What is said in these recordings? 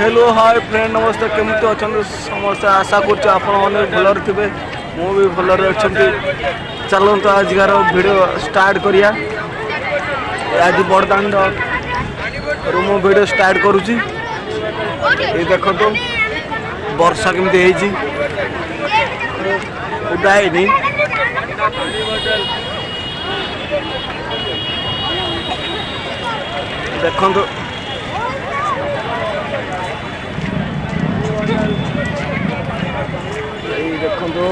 hello hi friend नमस्ते केमती अच्छा समस्ते आशा कर भलर थे मु भी भलर अच्छा चलते आजकार वीडियो स्टार्ट करिया आज बड़दाण्ड रूम वीडियो स्टार्ट करुच्ची देखो तो वर्षा केमती उड़ाई देखो तो देखो तो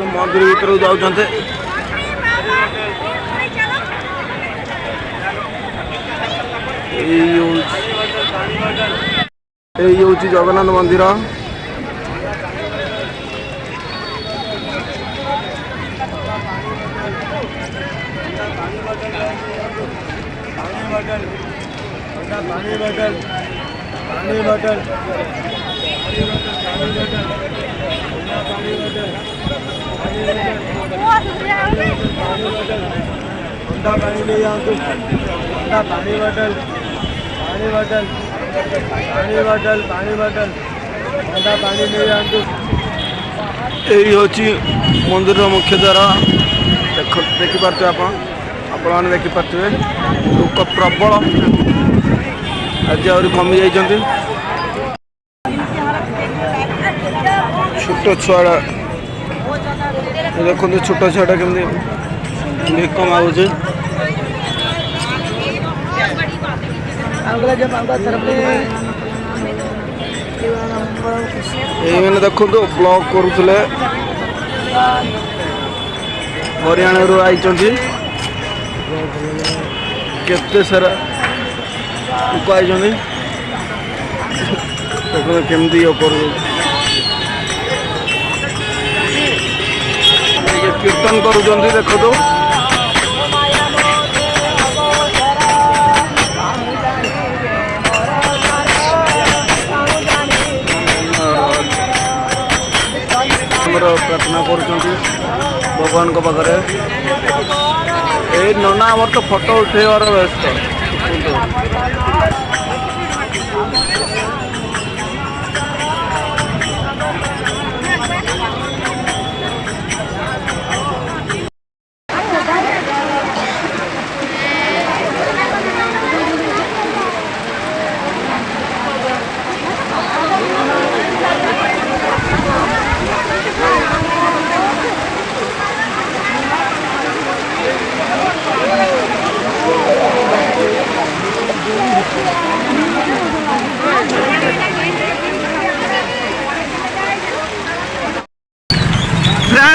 मंदिर भीतर जाते जगन्नाथ मंदिर यही हूँ मंदिर मुख्य द्वार देखिपे आपण देखिपे लोक प्रबल आज आहरी कमी जाइए छोट छुआ देखो छोट छुआटा केमती भिक मागुचे मैंने देखो ब्लॉग करुले हरियाणा रू आई केते सारा लोक आई देखो केमती कीर्तन करुँच देखो तो प्रार्थना कर भगवान को पाखे ये नना आम तो फोटो उठेबार व्यस्त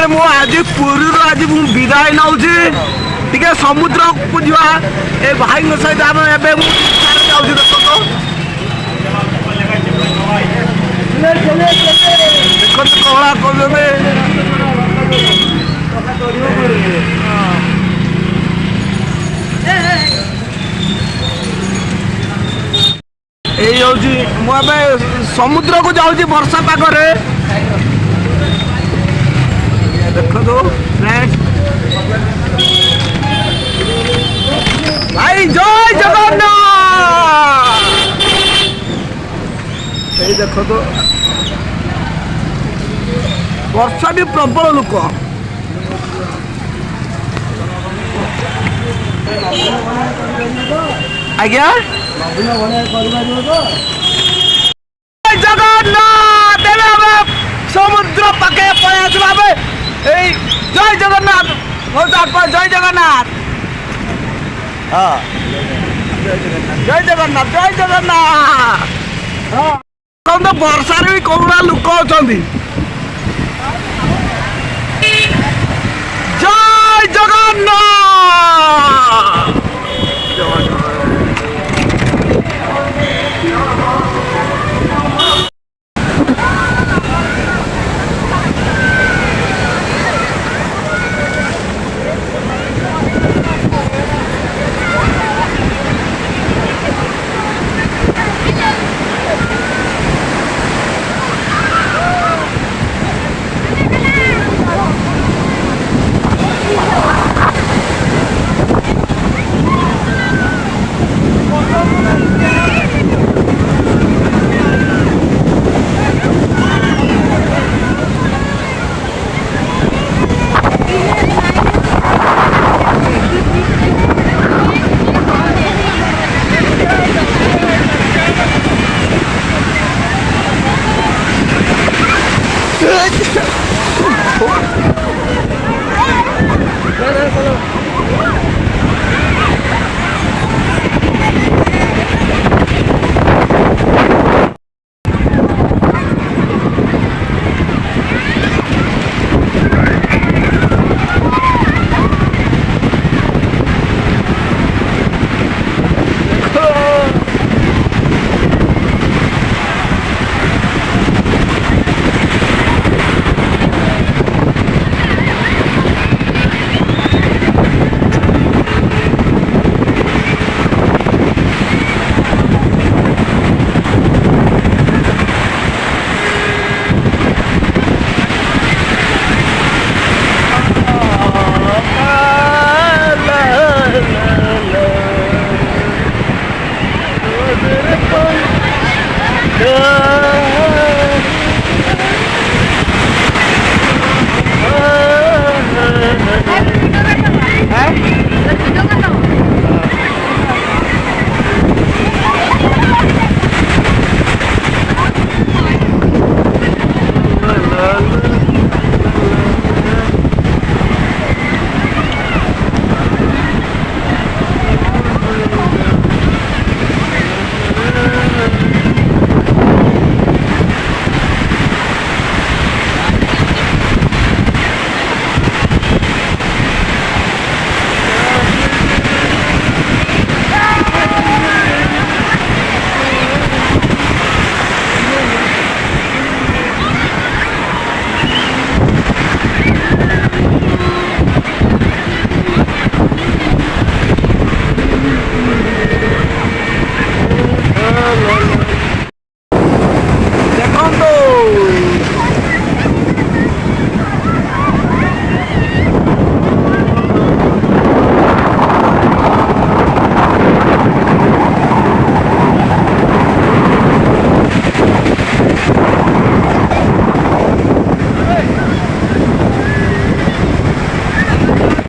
मु आज पुरी आज विदाय नौ समुद्र को जा भाई सहित आम देखो कला कर समुद्र को जाऊँगी वर्षा पागरे देखो तो भाई जय जगन्नाथ देखो तो वर्षा भी प्रबल लोक आज्ञा जगन्नाथ समुद्र पाखे पलि जय जगन्नाथ जय जगन्नाथ हाँ जय जगन्नाथ जय जगन्नाथ तो वर्षार भी कौड़ा लोक अच्छा जय जगन्नाथ